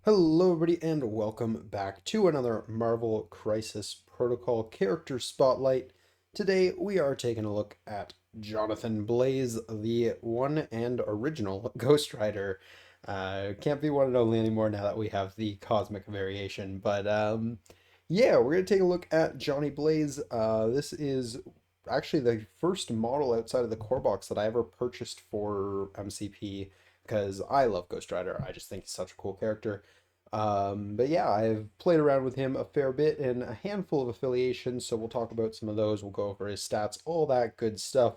Hello, everybody, and welcome back to another Marvel Crisis Protocol character spotlight. Today, we are taking a look at Jonathan Blaze, the one and original Ghost Rider. Can't be one and only anymore now that we have the cosmic variation. Yeah, we're going to take a look at Johnny Blaze. This is actually the first model outside of the core box that I ever purchased for MCP because I love Ghost Rider. I just think he's such a cool character. But yeah, I've played around with him a fair bit in a handful of affiliations, so we'll talk about some of those. We'll go over his stats, all that good stuff,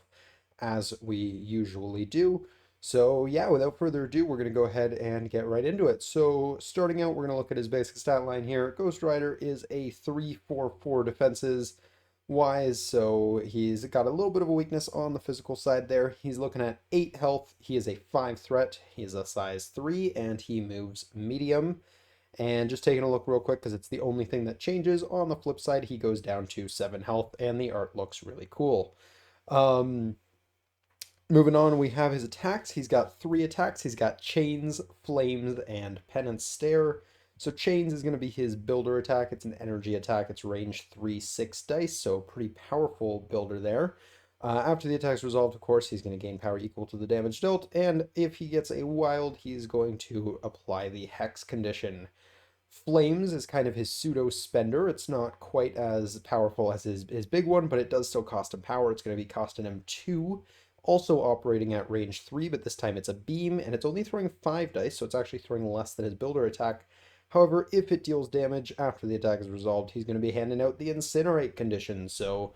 as we usually do. So yeah, without further ado, we're going to go ahead and get right into it. So starting out, we're going to look at his basic stat line here. Ghost Rider is a 3-4-4 defenses wise, so he's got a little bit of a weakness on the physical side there. He's looking at 8 health. He is a 5 threat. He is a size 3, and he moves medium. And just taking a look real quick because it's the only thing that changes. On the flip side, he goes down to 7 health, and the art looks really cool. Um, Moving on, we have his attacks. He's got 3 attacks. He's got Chains, Flames, and Penance Stare. So Chains is going to be his builder attack. It's an energy attack. It's range 3, 6 dice, so pretty powerful builder there. After the attack's resolved, of course, he's going to gain power equal to the damage dealt, and if he gets a wild, he's going to apply the Hex condition. Flames is kind of his pseudo spender. It's not quite as powerful as his big one, but it does still cost him power. It's going to be costing him 2. Also operating at range 3, but this time it's a beam, and it's only throwing 5 dice, so it's actually throwing less than his builder attack. However, if it deals damage after the attack is resolved, he's going to be handing out the incinerate condition, so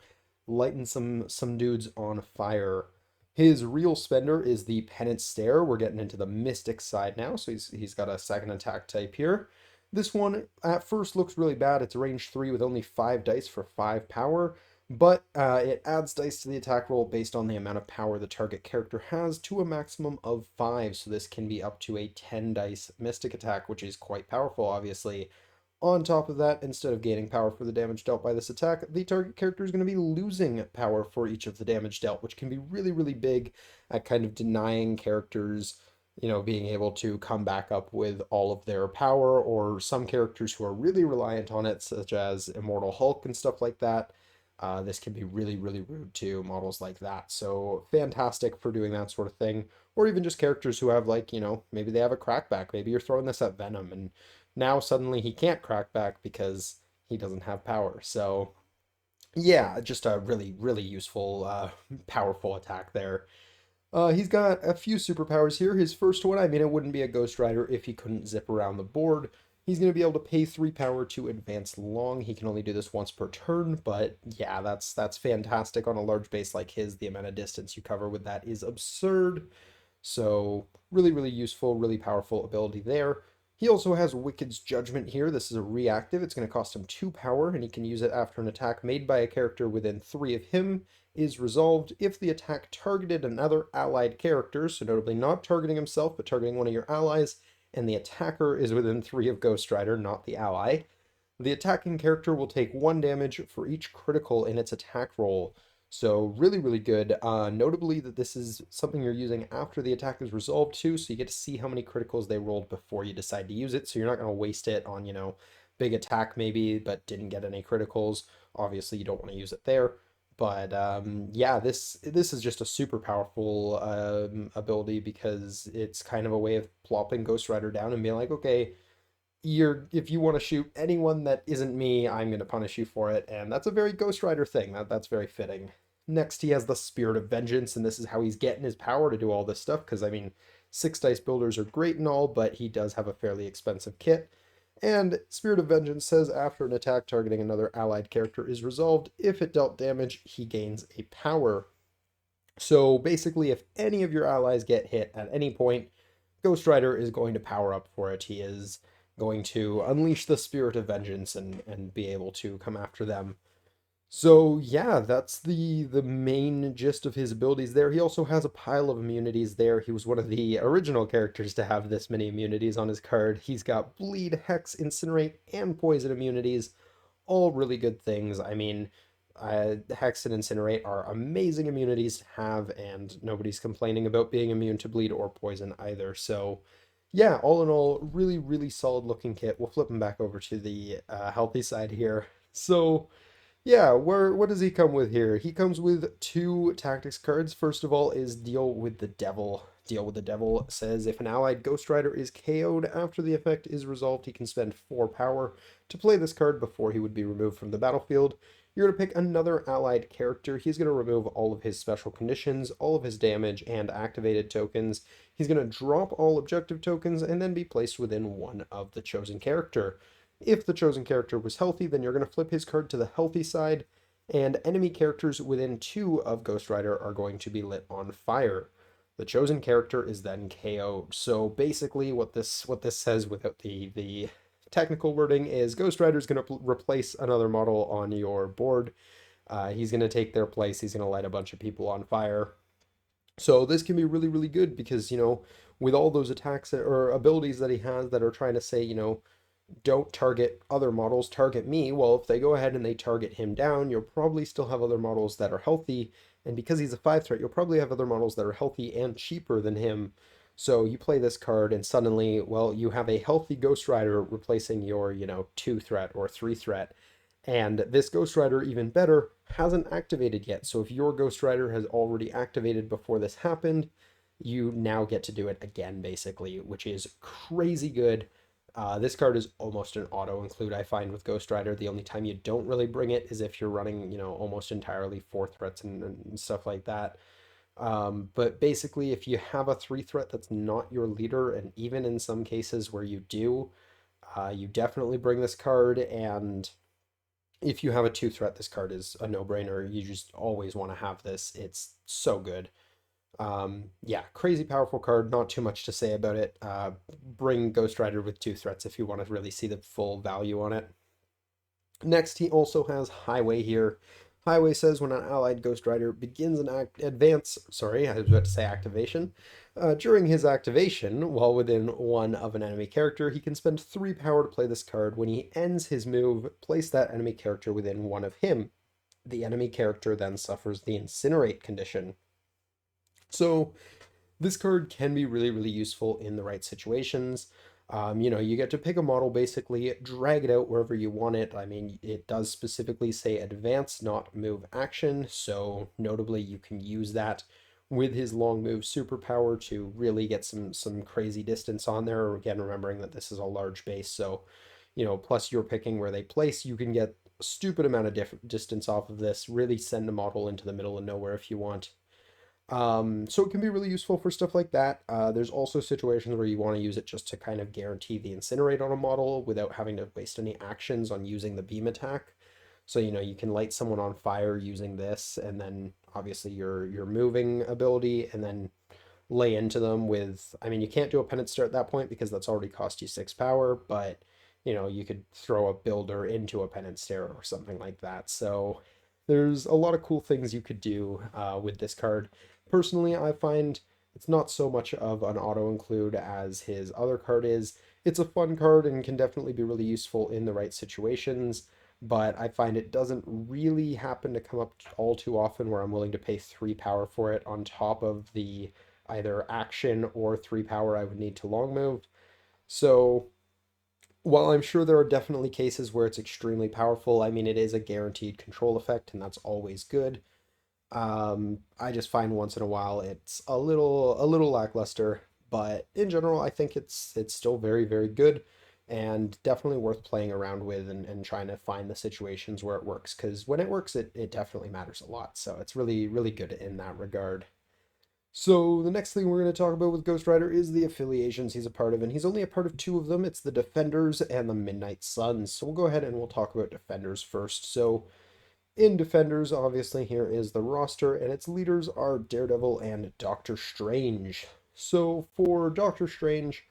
lighten some dudes on fire. His real spender is the Penance Stare. We're getting into the Mystic side now, so he's got a second attack type here. This one at first looks really bad. It's range 3 with only 5 dice for 5 power, but it adds dice to the attack roll based on the amount of power the target character has to a maximum of 5. So this can be up to a 10 dice Mystic attack, which is quite powerful, obviously. On top of that, instead of gaining power for the damage dealt by this attack, the target character is going to be losing power for each of the damage dealt, which can be really, really big at kind of denying characters, being able to come back up with all of their power, or some characters who are really reliant on it, such as Immortal Hulk and stuff like that. This can be really, really rude to models like that. So fantastic for doing that sort of thing. Or even just characters who have, like, maybe they have a crackback. Maybe you're throwing this at Venom, and now suddenly he can't crack back because he doesn't have power. So yeah, just a really, really useful, powerful attack there. He's got a few superpowers here. His first one, I mean, it wouldn't be a Ghost Rider if he couldn't zip around the board. He's going to be able to pay 3 power to advance long. He can only do this once per turn, but yeah, that's fantastic on a large base like his. The amount of distance you cover with that is absurd. So really, really useful, really powerful ability there. He also has Wicked's Judgment here. This is a reactive. It's going to cost him 2 power, and he can use it after an attack made by a character within 3 of him is resolved if the attack targeted another allied character, so notably not targeting himself, but targeting one of your allies, and the attacker is within 3 of Ghost Rider, not the ally. The attacking character will take 1 damage for each critical in its attack roll. So really, really good. Notably that this is something you're using after the attack is resolved too, so you get to see how many criticals they rolled before you decide to use it, so you're not going to waste it on, big attack maybe, but didn't get any criticals. Obviously, you don't want to use it there. But yeah, this is just a super powerful ability because it's kind of a way of plopping Ghost Rider down and being like, okay, if you want to shoot anyone that isn't me, I'm going to punish you for it, and that's a very Ghost Rider thing. That's very fitting. Next, he has the Spirit of Vengeance, and this is how he's getting his power to do all this stuff. Because I mean, 6 dice builders are great and all, but he does have a fairly expensive kit. And Spirit of Vengeance says after an attack targeting another allied character is resolved, if it dealt damage, he gains a power. So basically, if any of your allies get hit at any point, Ghost Rider is going to power up for it. He is going to unleash the Spirit of Vengeance and be able to come after them. So yeah, that's the main gist of his abilities there. He also has a pile of immunities there. He was one of the original characters to have this many immunities on his card. He's got Bleed, Hex, Incinerate, and Poison immunities. All really good things. I mean, Hex and Incinerate are amazing immunities to have, and nobody's complaining about being immune to Bleed or Poison either. So Yeah, all in all, really, really solid looking kit. We'll flip him back over to the healthy side here. So, yeah, what does he come with here? He comes with two tactics cards. First of all is Deal with the Devil. Deal with the Devil says if an allied Ghost Rider is KO'd after the effect is resolved, he can spend 4 power to play this card before he would be removed from the battlefield. You're going to pick another allied character. He's going to remove all of his special conditions, all of his damage, and activated tokens. He's going to drop all objective tokens and then be placed within one of the chosen character. If the chosen character was healthy, then you're going to flip his card to the healthy side, and enemy characters within 2 of Ghost Rider are going to be lit on fire. The chosen character is then KO'd. So basically, what this says without the technical wording is Ghost Rider is going to replace another model on your board. He's going to take their place. He's going to light a bunch of people on fire. So this can be really, really good because, with all those attacks or abilities that he has that are trying to say, don't target other models, target me. Well, if they go ahead and they target him down, you'll probably still have other models that are healthy. And because he's a 5 threat, you'll probably have other models that are healthy and cheaper than him. So you play this card and suddenly, well, you have a healthy Ghost Rider replacing your, 2 threat or 3 threat. And this Ghost Rider, even better, hasn't activated yet. So if your Ghost Rider has already activated before this happened, you now get to do it again, basically, which is crazy good. This card is almost an auto include, I find, with Ghost Rider. The only time you don't really bring it is if you're running, almost entirely 4 threats and stuff like that. But basically, if you have a 3 threat that's not your leader, and even in some cases where you do, you definitely bring this card. And if you have a 2 threat, this card is a no-brainer. You just always want to have this. It's so good. Yeah, crazy powerful card. Not too much to say about it. Bring Ghost Rider with 2 threats if you want to really see the full value on it. Next, he also has Highway here. Highway says when an allied Ghost Rider begins an I was about to say activation. During his activation, while within 1 of an enemy character, he can spend 3 power to play this card. When he ends his move, place that enemy character within 1 of him. The enemy character then suffers the Incinerate condition. So this card can be really, really useful in the right situations. You get to pick a model, basically, drag it out wherever you want it. I mean, it does specifically say advance, not move action. So notably, you can use that with his long move superpower to really get some crazy distance on there. Again, remembering that this is a large base. So, plus you're picking where they place, you can get a stupid amount of distance off of this, really send a model into the middle of nowhere if you want. So it can be really useful for stuff like that. There's also situations where you want to use it just to kind of guarantee the incinerate on a model without having to waste any actions on using the beam attack. So, you can light someone on fire using this, and then obviously your moving ability, and then lay into them with, I mean, you can't do a penance stare at that point because that's already cost you 6 power, but you could throw a builder into a penance stare or something like that. So there's a lot of cool things you could do with this card. Personally, I find it's not so much of an auto include as his other card is. It's a fun card and can definitely be really useful in the right situations, but I find it doesn't really happen to come up all too often where I'm willing to pay 3 power for it on top of the either action or 3 power I would need to long move. So while I'm sure there are definitely cases where it's extremely powerful, I mean, it is a guaranteed control effect, and that's always good. I just find once in a while it's a little lackluster, but in general, I think it's still very, very good and definitely worth playing around with and trying to find the situations where it works. Because when it works, it definitely matters a lot. So it's really, really good in that regard. So the next thing we're going to talk about with Ghost Rider is the affiliations he's a part of, and he's only a part of 2 of them. It's the Defenders and the Midnight Suns. So we'll go ahead and we'll talk about Defenders first. So in Defenders, obviously, here is the roster, and its leaders are Daredevil and Doctor Strange. So for Doctor Strange,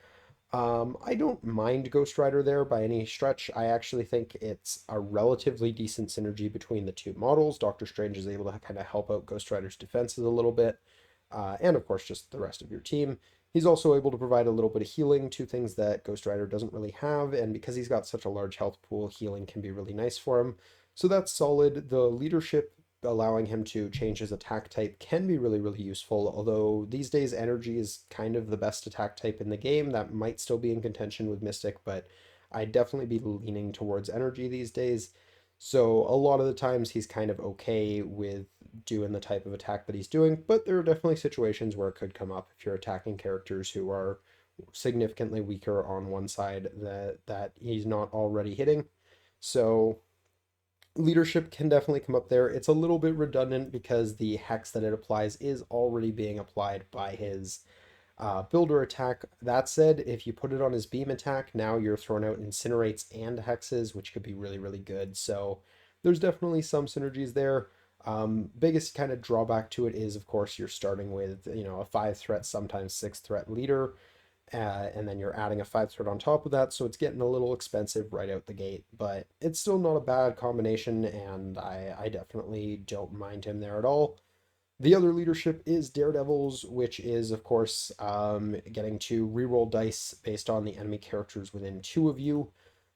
I don't mind Ghost Rider there by any stretch. I actually think it's a relatively decent synergy between the 2 models. Doctor Strange is able to kind of help out Ghost Rider's defenses a little bit, and of course, just the rest of your team. He's also able to provide a little bit of healing, 2 things that Ghost Rider doesn't really have, and because he's got such a large health pool, healing can be really nice for him. So that's solid. The leadership allowing him to change his attack type can be really, really useful. Although these days, energy is kind of the best attack type in the game. That might still be in contention with Mystic, but I'd definitely be leaning towards energy these days. So a lot of the times he's kind of okay with doing the type of attack that he's doing, but there are definitely situations where it could come up if you're attacking characters who are significantly weaker on one side that he's not already hitting. So leadership can definitely come up there. It's a little bit redundant because the hex that it applies is already being applied by his builder attack. That said, if you put it on his beam attack, now you're throwing out incinerates and hexes, which could be really, really good. So there's definitely some synergies there. Biggest kind of drawback to it is, of course, you're starting with, a 5 threat, sometimes 6 threat leader, and then you're adding a 5 threat on top of that, so it's getting a little expensive right out the gate, but it's still not a bad combination, and I definitely don't mind him there at all. The other leadership is Daredevil's, which is, of course, getting to reroll dice based on the enemy characters within two of you.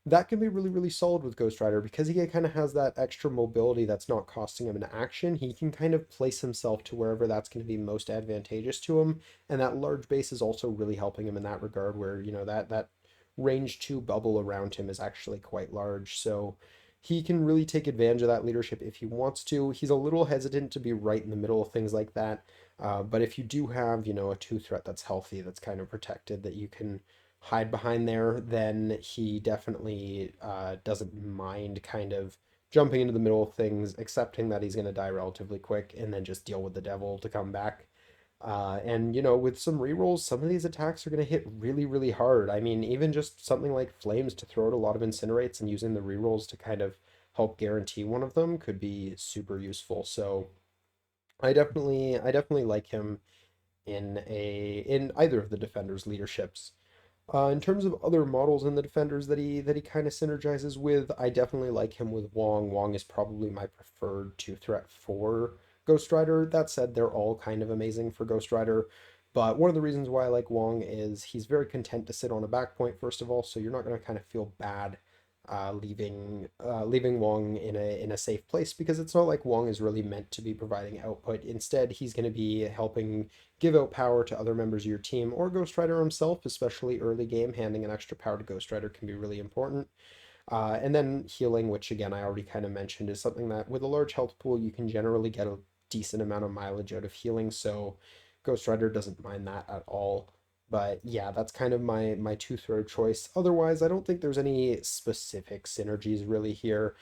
That can be really, really solid with Ghost Rider because he kind of has that extra mobility that's not costing him an action. He can kind of place himself to wherever that's going to be most advantageous to him, and that large base is also really helping him in that regard, where that range 2 bubble around him is actually quite large. So he can really take advantage of that leadership if he wants to. He's a little hesitant to be right in the middle of things like that. But if you do have, a 2 threat that's healthy, that's kind of protected, that you can hide behind there, then he definitely doesn't mind kind of jumping into the middle of things, accepting that he's going to die relatively quick, and then just deal with the devil to come back. And with some rerolls, some of these attacks are going to hit really, really hard. I mean, even just something like Flames to throw out a lot of incinerates and using the rerolls to kind of help guarantee one of them could be super useful. So I definitely like him in either of the defenders' leaderships. In terms of other models in the defenders that he kind of synergizes with, I definitely like him with Wong. Wong is probably my preferred 2 threat for Ghost Rider. That said, they're all kind of amazing for Ghost Rider. But one of the reasons why I like Wong is he's very content to sit on a back point, first of all, so you're not going to kind of feel bad leaving Wong in a safe place, because it's not like Wong is really meant to be providing output. Instead, he's going to be helping give out power to other members of your team or Ghost Rider himself, especially early game. Handing an extra power to Ghost Rider can be really important. And then healing, which again I already kind of mentioned, is something that with a large health pool you can generally get a decent amount of mileage out of healing, so Ghost Rider doesn't mind that at all. But yeah, that's kind of my 2 throw choice. Otherwise, I don't think there's any specific synergies really here.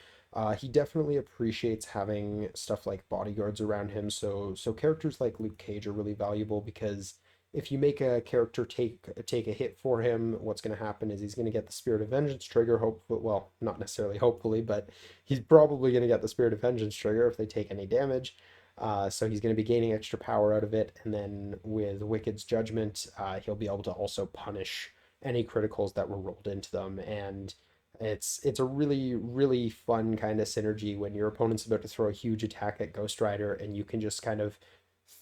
He definitely appreciates having stuff like bodyguards around him, so characters like Luke Cage are really valuable because if you make a character take a hit for him, what's going to happen is he's going to get the Spirit of Vengeance trigger. Hopefully, well, not necessarily hopefully, but he's probably going to get the Spirit of Vengeance trigger if they take any damage. So he's going to be gaining extra power out of it, and then with Wicked's Judgment, he'll be able to also punish any criticals that were rolled into them, and it's a really, really fun kind of synergy when your opponent's about to throw a huge attack at Ghost Rider, and you can just kind of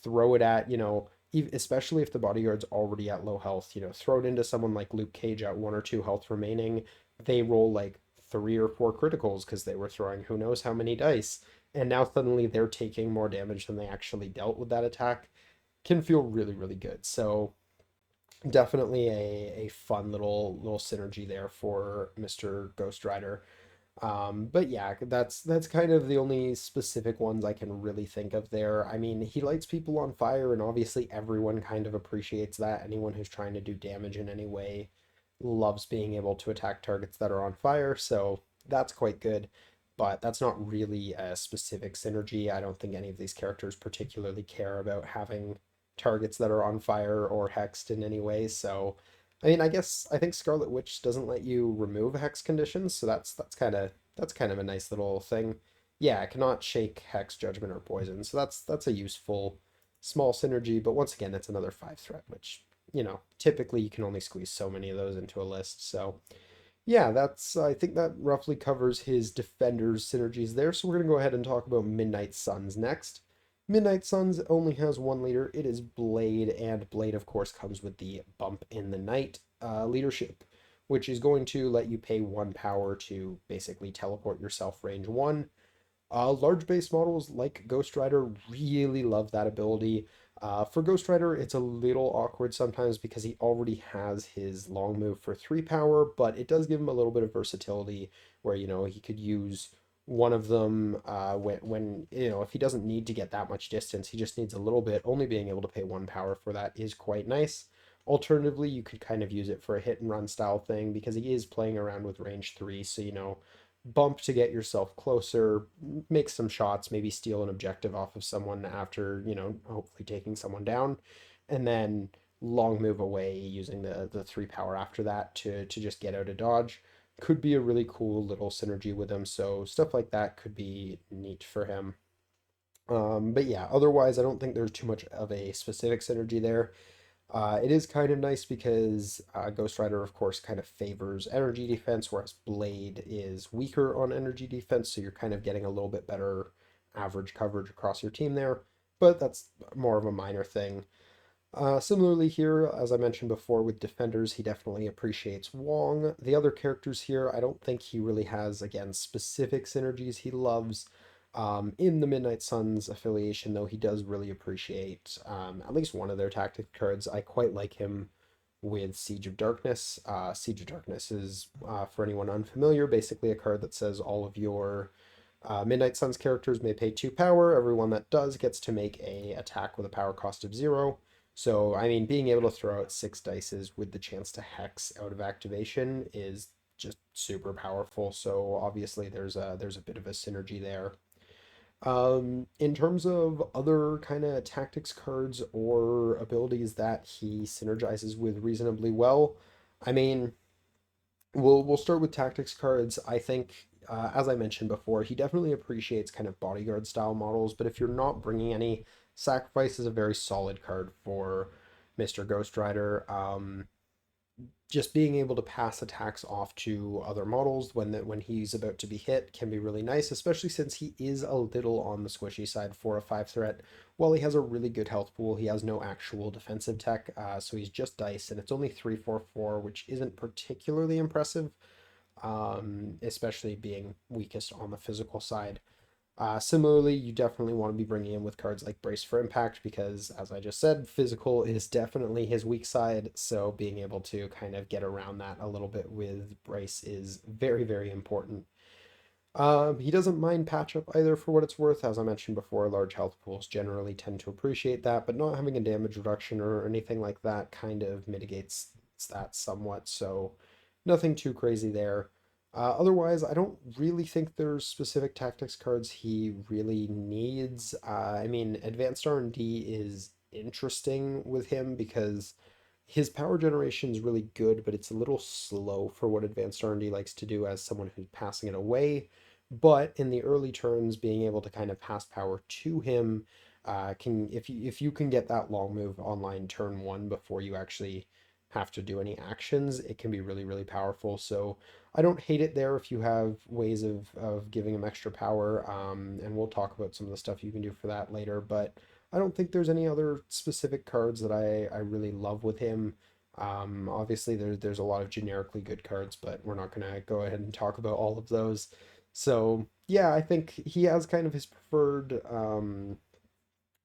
throw it at, especially if the bodyguard's already at low health, throw it into someone like Luke Cage at 1 or 2 health remaining. They roll like 3 or 4 criticals because they were throwing who knows how many dice, and now suddenly they're taking more damage than they actually dealt with that attack. Can feel really, really good. So definitely a fun little synergy there for Mr. Ghost Rider. But yeah, that's kind of the only specific ones I can really think of there. I mean, he lights people on fire, and obviously everyone kind of appreciates that. Anyone who's trying to do damage in any way loves being able to attack targets that are on fire, so that's quite good. But that's not really a specific synergy. I don't think any of these characters particularly care about having targets that are on fire or hexed in any way, so I mean, I think Scarlet Witch doesn't let you remove hex conditions, so that's kind of a nice little thing. Yeah, I cannot shake hex, judgment, or poison, so that's a useful small synergy. But once again, it's another 5 threat, which typically you can only squeeze so many of those into a list. So yeah, I think that roughly covers his defenders synergies there. So we're gonna go ahead and talk about Midnight Suns next. Midnight Suns only has one leader. It is Blade, and Blade, of course, comes with the Bump in the Night leadership, which is going to let you pay 1 power to basically teleport yourself range 1. Large base models like Ghost Rider really love that ability. For Ghost Rider, it's a little awkward sometimes because he already has his long move for 3 power, but it does give him a little bit of versatility where, he could use one of them if he doesn't need to get that much distance, he just needs a little bit. Only being able to pay 1 power for that is quite nice. Alternatively, you could kind of use it for a hit and run style thing because he is playing around with range 3, so bump to get yourself closer, make some shots, maybe steal an objective off of someone after, hopefully taking someone down, and then long move away using the 3 power after that to just get out of dodge. Could be a really cool little synergy with him, so stuff like that could be neat for him. But yeah, otherwise, I don't think there's too much of a specific synergy there. It is kind of nice because Ghost Rider, of course, kind of favors energy defense, whereas Blade is weaker on energy defense, so you're kind of getting a little bit better average coverage across your team there, but that's more of a minor thing. Similarly here, as I mentioned before with defenders, he definitely appreciates Wong. The other characters here, I don't think he really has, again, specific synergies he loves. In the Midnight Suns affiliation, though, he does really appreciate at least one of their tactic cards. I quite like him with Siege of Darkness. Siege of Darkness is, for anyone unfamiliar, basically a card that says all of your Midnight Suns characters may pay 2 power. Everyone that does gets to make a attack with a power cost of 0. So, I mean, being able to throw out 6 dices with the chance to hex out of activation is just super powerful. So obviously there's a bit of a synergy there. In terms of other kind of tactics cards or abilities that he synergizes with reasonably well, I mean, we'll start with tactics cards. I think, as I mentioned before, he definitely appreciates kind of bodyguard style models, but if you're not bringing any, Sacrifice is a very solid card for Mr. Ghost Rider. Just being able to pass attacks off to other models when he's about to be hit can be really nice, especially since he is a little on the squishy side for a 5 threat. While he has a really good health pool, he has no actual defensive tech, so he's just dice, and it's only 3/4/4, which isn't particularly impressive, especially being weakest on the physical side. Similarly, you definitely want to be bringing in with cards like Brace for Impact because, as I just said, physical is definitely his weak side. So being able to kind of get around that a little bit with Brace is very, very important. He doesn't mind patch up either for what it's worth. As I mentioned before, large health pools generally tend to appreciate that, but not having a damage reduction or anything like that kind of mitigates that somewhat. So nothing too crazy there. Otherwise, I don't really think there's specific tactics cards he really needs. I mean, advanced R&D is interesting with him because his power generation is really good, but it's a little slow for what advanced R&D likes to do as someone who's passing it away. But in the early turns, being able to kind of pass power to him can if you can get that long move online turn 1 before you actually have to do any actions, it can be really, really powerful. So I don't hate it there if you have ways of giving him extra power. And we'll talk about some of the stuff you can do for that later. But I don't think there's any other specific cards that I really love with him. Obviously, there's a lot of generically good cards, but we're not going to go ahead and talk about all of those. So yeah, I think he has kind of his preferred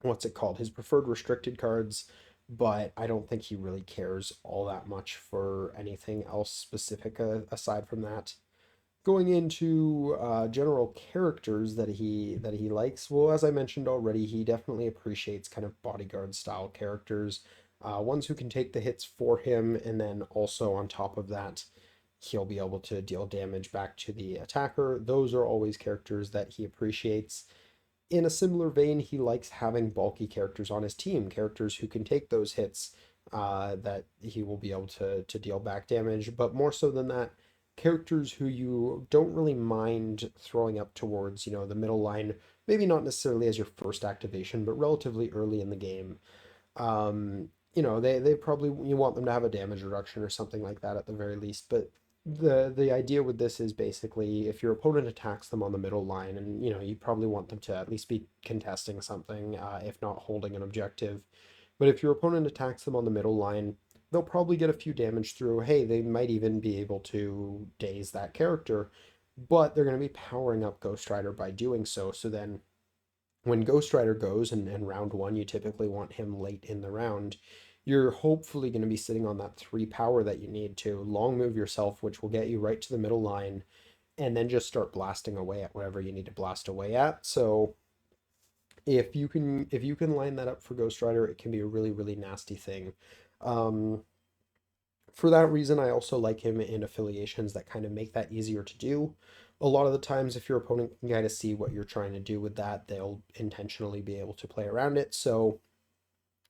what's it called? His preferred restricted cards, but I don't think he really cares all that much for anything else specific aside from that. Going into general characters that he likes, well, as I mentioned already, he definitely appreciates kind of bodyguard style characters, ones who can take the hits for him, and then also on top of that, he'll be able to deal damage back to the attacker. Those are always characters that he appreciates. In a similar vein, he likes having bulky characters on his team, characters who can take those hits that he will be able to deal back damage, but more so than that, characters who you don't really mind throwing up towards, the middle line, maybe not necessarily as your first activation, but relatively early in the game. They probably you want them to have a damage reduction or something like that at the very least, but the idea with this is basically if your opponent attacks them on the middle line, and you probably want them to at least be contesting something, if not holding an objective. But if your opponent attacks them on the middle line, they'll probably get a few damage through. Hey, they might even be able to daze that character. but they're going to be powering up Ghost Rider by doing so. So then when Ghost Rider goes and round one, you typically want him late in the round. You're hopefully going to be sitting on that three power that you need to long move yourself, which will get you right to the middle line, and then just start blasting away at whatever you need to blast away at. So if you can line that up for Ghost Rider, it can be a really, really nasty thing. Um, for that reason, I also like him in affiliations that kind of make that easier to do. A lot of the times, if your opponent can kind of see what you're trying to do with that, they'll intentionally be able to play around it. So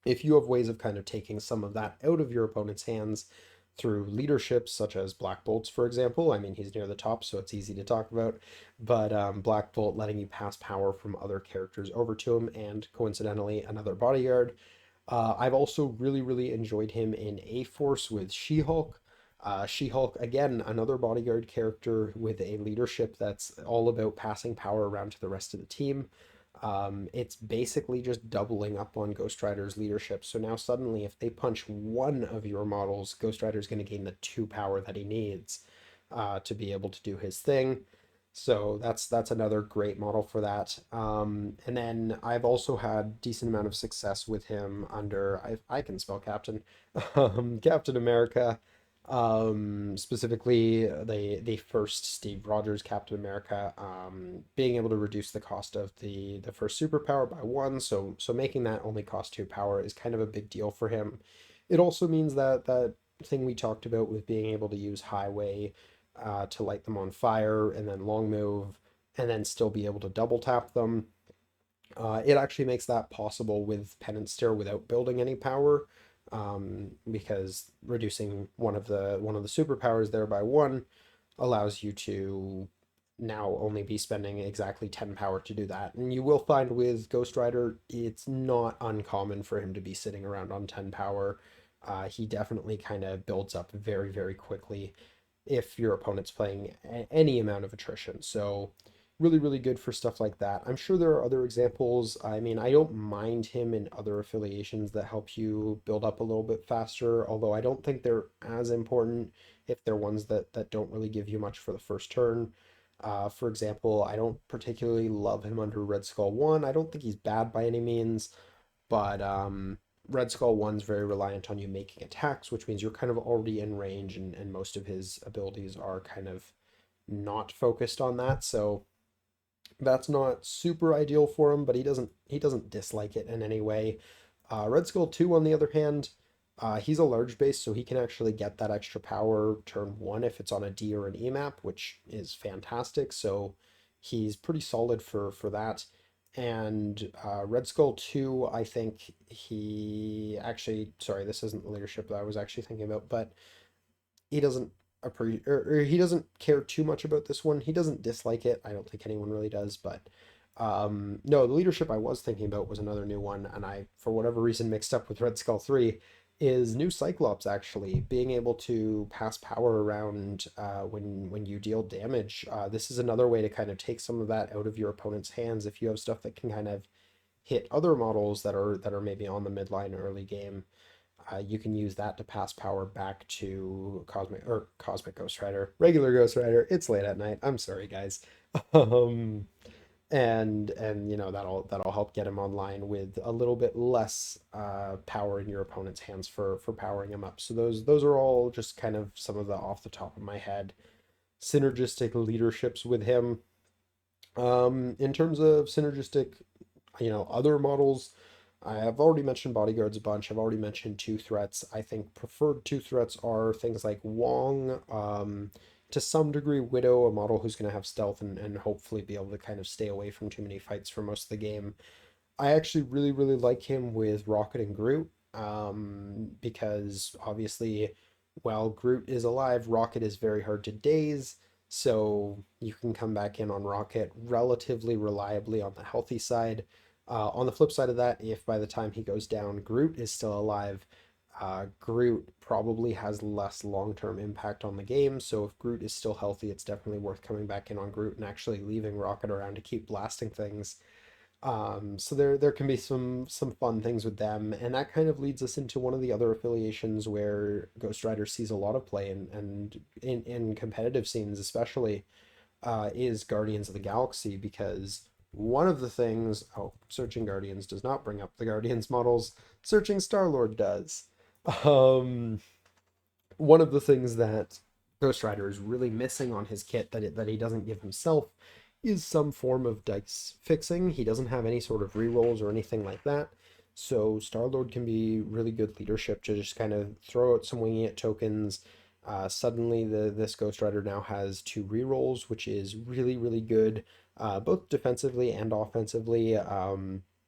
if you have ways of kind of taking some of that out of your opponent's hands through leaderships, such as Black Bolt's, for example, I mean, he's near the top, so it's easy to talk about, but Black Bolt letting you pass power from other characters over to him, and coincidentally, another bodyguard. I've also really, really enjoyed him in A-Force with She-Hulk. She-Hulk, again, another bodyguard character with a leadership that's all about passing power around to the rest of the team. It's basically just doubling up on Ghost Rider's leadership. So now suddenly, if they punch one of your models, Ghost Rider's going to gain the two power that he needs to be able to do his thing. So that's another great model for that. And then I've also had decent amount of success with him under I can spell Captain, Captain America. Specifically the first Steve Rogers Captain America, being able to reduce the cost of the first superpower by one, so making that only cost two power is kind of a big deal for him. It also means that that thing we talked about with being able to use highway to light them on fire and then long move and then still be able to double tap them. It actually makes that possible with Penance Stare without building any power, because reducing one of the superpowers there by one allows you to now only be spending exactly 10 power to do that. And you will find with Ghost Rider, it's not uncommon for him to be sitting around on 10 power. He definitely kind of builds up very, very quickly if your opponent's playing any amount of attrition. So really, really good for stuff like that. I'm sure there are other examples. I mean, I don't mind him in other affiliations that help you build up a little bit faster, although I don't think they're as important if they're ones that don't really give you much for the first turn. For example, I don't particularly love him under Red Skull 1. I don't think he's bad by any means, but Red Skull 1's very reliant on you making attacks, which means you're kind of already in range, and most of his abilities are kind of not focused on that. So that's not super ideal for him, but he doesn't dislike it in any way. Red Skull 2, on the other hand, he's a large base, so he can actually get that extra power turn one if it's on a D or an E map, which is fantastic. So he's pretty solid for that. And Red Skull 2, I think he actually, sorry, this isn't the leadership that I was actually thinking about, but he doesn't or he doesn't care too much about this one. He doesn't dislike it. I don't think anyone really does, but no, the leadership I was thinking about was another new one, and I, for whatever reason, mixed up with Red Skull 3, is new Cyclops actually being able to pass power around when you deal damage. This is another way to kind of take some of that out of your opponent's hands if you have stuff that can kind of hit other models that are maybe on the midline early game. You can use that to pass power back to Cosmic Ghost Rider, regular Ghost Rider. It's late at night. I'm sorry, guys. Um, and that'll help get him online with a little bit less power in your opponent's hands for powering him up. So those are all just kind of some of the off the top of my head synergistic leaderships with him. In terms of synergistic, other models, I have already mentioned bodyguards a bunch. I've already mentioned two threats. I think preferred two threats are things like Wong, to some degree Widow, a model who's going to have stealth and hopefully be able to kind of stay away from too many fights for most of the game. I actually really, really like him with Rocket and Groot, because obviously, while Groot is alive, Rocket is very hard to daze, so you can come back in on Rocket relatively reliably on the healthy side. On the flip side of that, if by the time he goes down, Groot is still alive, Groot probably has less long-term impact on the game, so if Groot is still healthy, it's definitely worth coming back in on Groot and actually leaving Rocket around to keep blasting things. So there can be some fun things with them, and that kind of leads us into one of the other affiliations where Ghost Rider sees a lot of play and in competitive scenes especially. is Guardians of the Galaxy, because one of the things, oh, searching Guardians does not bring up the Guardians models, searching Star-Lord does. Um, One of the things that Ghost Rider is really missing on his kit that he doesn't give himself is some form of dice fixing. He doesn't have any sort of rerolls or anything like that. So Star-Lord can be really good leadership to just kind of throw out some winging it tokens. Suddenly, this Ghost Rider now has two rerolls, which is really, really good, both defensively and offensively.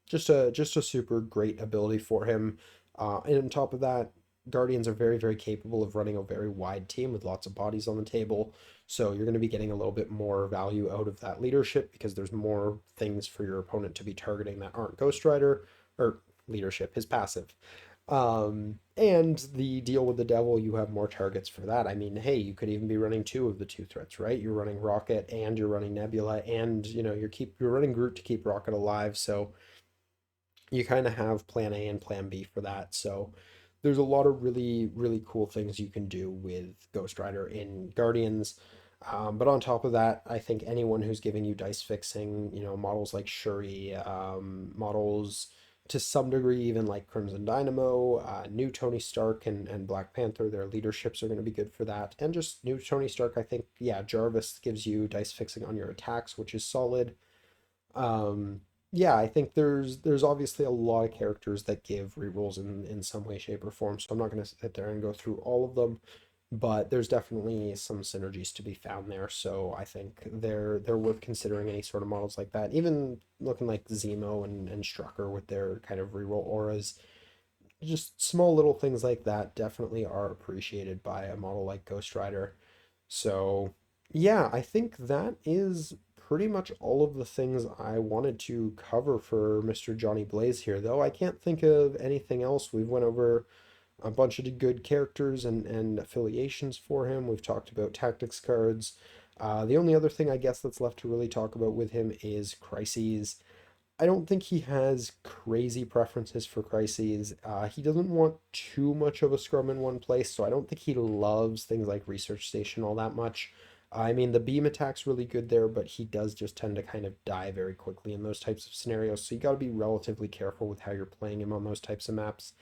Just a super great ability for him. And on top of that, Guardians are very, very capable of running a very wide team with lots of bodies on the table. So you're going to be getting a little bit more value out of that leadership because there's more things for your opponent to be targeting that aren't Ghost Rider or leadership, his passive. And the deal with the devil, you have more targets for that. I mean, hey, you could even be running two of the two threats, right? You're running Rocket and you're running Nebula, and you're running Groot to keep Rocket alive. So you kind of have plan A and plan B for that. So there's a lot of really, really cool things you can do with Ghost Rider in Guardians. But on top of that, I think anyone who's giving you dice fixing, models like Shuri, models to some degree, even like Crimson Dynamo, new Tony Stark and Black Panther, their leaderships are going to be good for that. And just new Tony Stark, I think, yeah, Jarvis gives you dice fixing on your attacks, which is solid. Um, yeah, I think there's obviously a lot of characters that give rerolls in some way, shape, or form. So I'm not going to sit there and go through all of them, but there's definitely some synergies to be found there. So I think they're worth considering any sort of models like that. Even looking like Zemo and Strucker with their kind of reroll auras, just small little things like that definitely are appreciated by a model like Ghost Rider. So, yeah, I think that is pretty much all of the things I wanted to cover for Mr. Johnny Blaze here, though I can't think of anything else. We've went over a bunch of good characters and affiliations for him. We've talked about tactics cards. The only other thing I guess that's left to really talk about with him is crises. I don't think he has crazy preferences for crises. He doesn't want too much of a scrum in one place, so I don't think he loves things like Research Station all that much. I mean, the beam attack's really good there, but he does just tend to kind of die very quickly in those types of scenarios, so you got to be relatively careful with how you're playing him on those types of maps.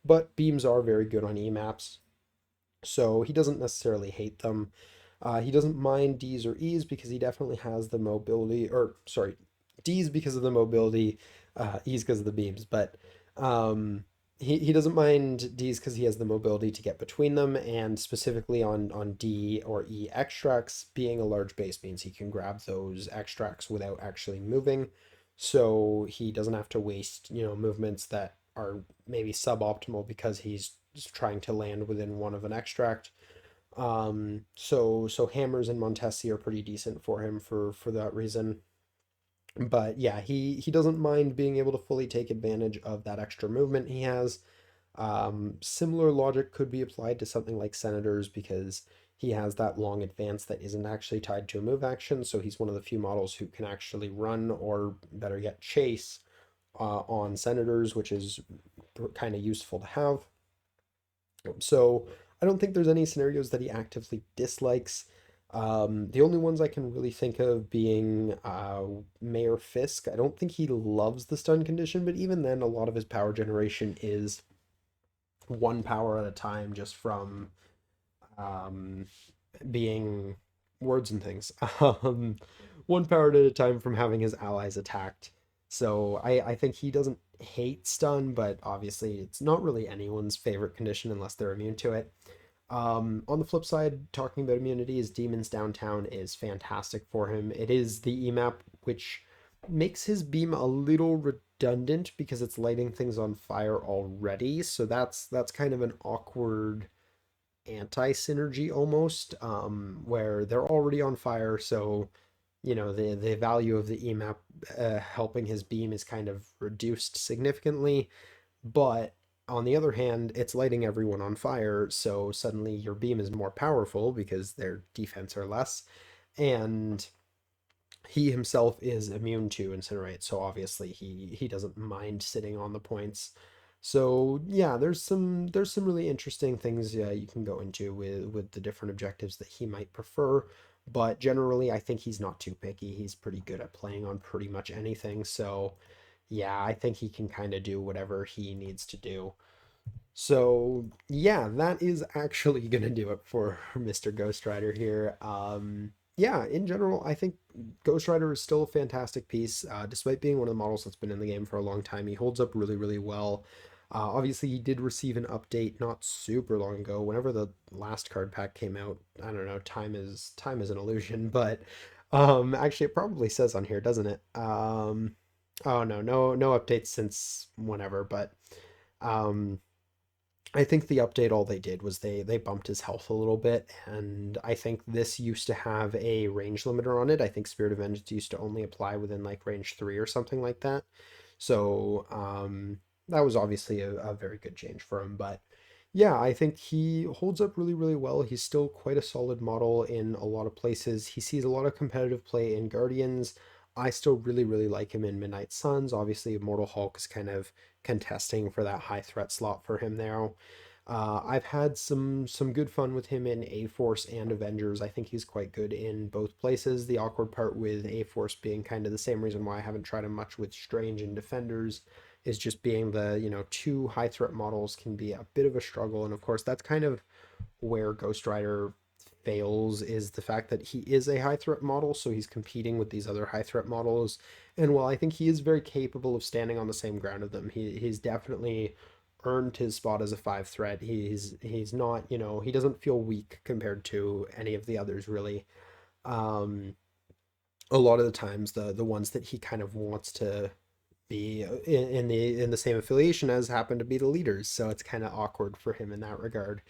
But beams are very good on E maps, so he doesn't necessarily hate them. He doesn't mind D's or E's because he definitely has the mobility, or sorry, D's because of the mobility, E's because of the beams, but um, he doesn't mind D's because he has the mobility to get between them, and specifically on D or E extracts, being a large base means he can grab those extracts without actually moving, so he doesn't have to waste, movements that are maybe suboptimal because he's just trying to land within one of an extract. So hammers and Montesi are pretty decent for him for that reason. But yeah, he doesn't mind being able to fully take advantage of that extra movement he has. Similar logic could be applied to something like Senators because he has that long advance that isn't actually tied to a move action, so he's one of the few models who can actually run or better yet chase on Senators, which is kind of useful to have. So I don't think there's any scenarios that he actively dislikes. The only ones I can really think of being Mayor Fisk. I don't think he loves the stun condition, but even then, a lot of his power generation is one power at a time just from um, being words and things. Um, One power at a time from having his allies attacked. So I think he doesn't hate stun, but obviously it's not really anyone's favorite condition unless they're immune to it. On the flip side, talking about immunities, Demons Downtown is fantastic for him. It is the EMAP, which makes his beam a little redundant because it's lighting things on fire already. So that's kind of an awkward anti-synergy almost, where they're already on fire, so the value of the EMAP helping his beam is kind of reduced significantly. But on the other hand, it's lighting everyone on fire, so suddenly your beam is more powerful because their defense are less, and he himself is immune to incinerate, so obviously he doesn't mind sitting on the points. So yeah, there's some really interesting things you can go into with the different objectives that he might prefer. but generally I think he's not too picky. He's pretty good at playing on pretty much anything. So yeah, I think he can kind of do whatever he needs to do. So yeah, that is actually gonna do it for Mr. Ghost Rider here. Yeah, in general, I think Ghost Rider is still a fantastic piece, despite being one of the models that's been in the game for a long time. He holds up really, really well. Obviously, he did receive an update not super long ago. Whenever the last card pack came out, I don't know. Time is an illusion, but actually, it probably says on here, doesn't it? Oh no, no updates since whenever, but. Um, I think the update all they did was they bumped his health a little bit, and I think this used to have a range limiter on it. I think Spirit of Vengeance used to only apply within like range 3 or something like that. So that was obviously a very good change for him. But yeah, I think he holds up really, really well. He's still quite a solid model in a lot of places. He sees a lot of competitive play in Guardians. I still really, really like him in Midnight Suns. Obviously, Immortal Hulk is kind of contesting for that high threat slot for him there. I've had some good fun with him in A Force and Avengers. I think he's quite good in both places. The awkward part with A Force being kind of the same reason why I haven't tried him much with Strange and Defenders is just being the, two high threat models can be a bit of a struggle. And of course, that's kind of where Ghost Rider fails is the fact that he is a high threat model, so he's competing with these other high threat models. And while I think he is very capable of standing on the same ground of them, he's definitely earned his spot as a five threat. He's not, he doesn't feel weak compared to any of the others really. Um, a lot of the times the ones that he kind of wants to be in the same affiliation as happen to be the leaders, so it's kind of awkward for him in that regard.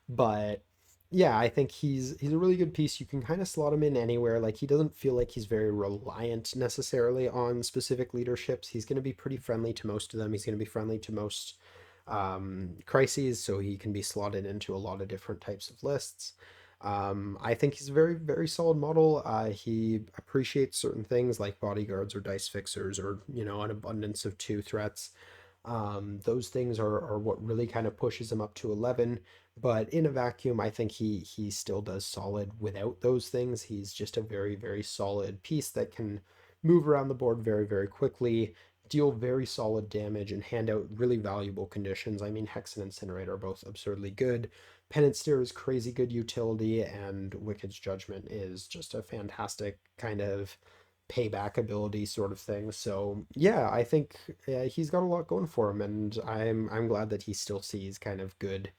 But yeah, I think he's a really good piece. You can kind of slot him in anywhere. Like he doesn't feel like he's very reliant necessarily on specific leaderships. He's going to be pretty friendly to most of them. He's going to be friendly to most crises, so he can be slotted into a lot of different types of lists. I think he's a very, very solid model. He appreciates certain things like bodyguards or dice fixers or, an abundance of two threats. Those things are what really kind of pushes him up to 11. But in a vacuum, I think he still does solid without those things. He's just a very, very solid piece that can move around the board very, very quickly, deal very solid damage, and hand out really valuable conditions. I mean, Hex and Incinerate are both absurdly good. Penance Stare is crazy good utility, and Wicked's Judgment is just a fantastic kind of payback ability sort of thing. So yeah, I think he's got a lot going for him, and I'm glad that he still sees kind of good,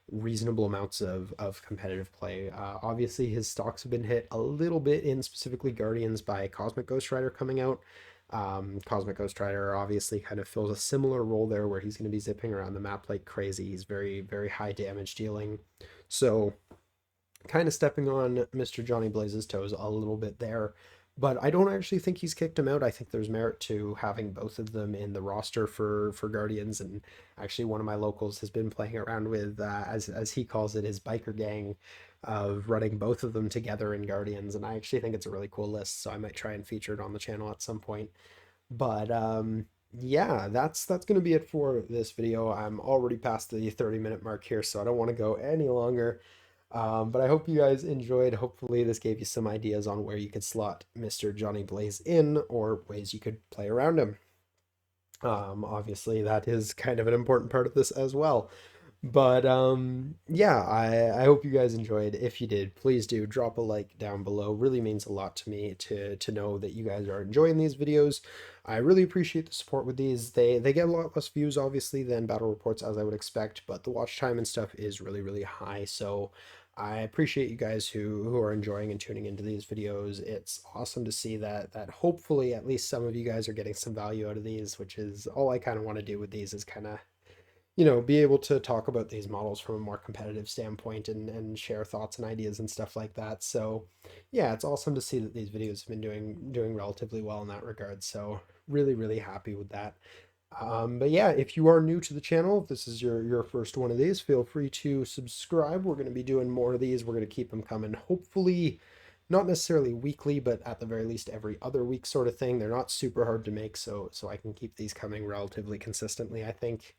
reasonable amounts of competitive play. Obviously, his stocks have been hit a little bit in specifically Guardians by Cosmic Ghost Rider coming out. Cosmic Ghost Rider obviously kind of fills a similar role there where he's going to be zipping around the map like crazy. He's very, very high damage dealing. So kind of stepping on Mr. Johnny Blaze's toes a little bit there. But I don't actually think he's kicked him out. I think there's merit to having both of them in the roster for Guardians. And actually, one of my locals has been playing around with, as he calls it, his biker gang of running both of them together in Guardians. And I actually think it's a really cool list, so I might try and feature it on the channel at some point. But yeah, that's going to be it for this video. I'm already past the 30-minute mark here, so I don't want to go any longer. But I hope you guys enjoyed. Hopefully, this gave you some ideas on where you could slot Mr. Johnny Blaze in or ways you could play around him. Obviously, that is kind of an important part of this as well. But yeah, I hope you guys enjoyed. If you did, please do drop a like down below. Really means a lot to me to know that you guys are enjoying these videos. I really appreciate the support with these. They get a lot less views obviously than battle reports as I would expect, but the watch time and stuff is really, really high. So I appreciate you guys who are enjoying and tuning into these videos. It's awesome to see that hopefully at least some of you guys are getting some value out of these, which is all I kind of want to do with these is kind of be able to talk about these models from a more competitive standpoint and share thoughts and ideas and stuff like that. So yeah, it's awesome to see that these videos have been doing relatively well in that regard. So really, really happy with that. But yeah, if you are new to the channel, if this is your first one of these, feel free to subscribe. We're going to be doing more of these. We're going to keep them coming. Hopefully, not necessarily weekly, but at the very least every other week sort of thing. They're not super hard to make, so I can keep these coming relatively consistently, I think.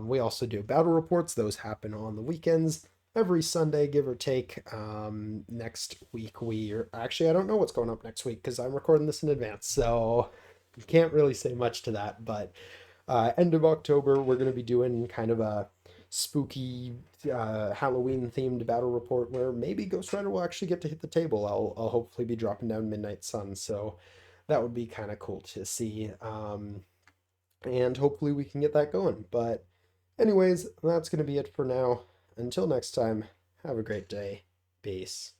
We also do battle reports. Those happen on the weekends. every Sunday, give or take. Next week, actually, I don't know what's going up next week because I'm recording this in advance, so you can't really say much to that. But end of October, we're going to be doing kind of a spooky Halloween themed battle report where maybe Ghost Rider will actually get to hit the table. I'll hopefully be dropping down Midnight Sun, so that would be kind of cool to see. And hopefully we can get that going. But, anyways, that's going to be it for now. Until next time, have a great day. Peace.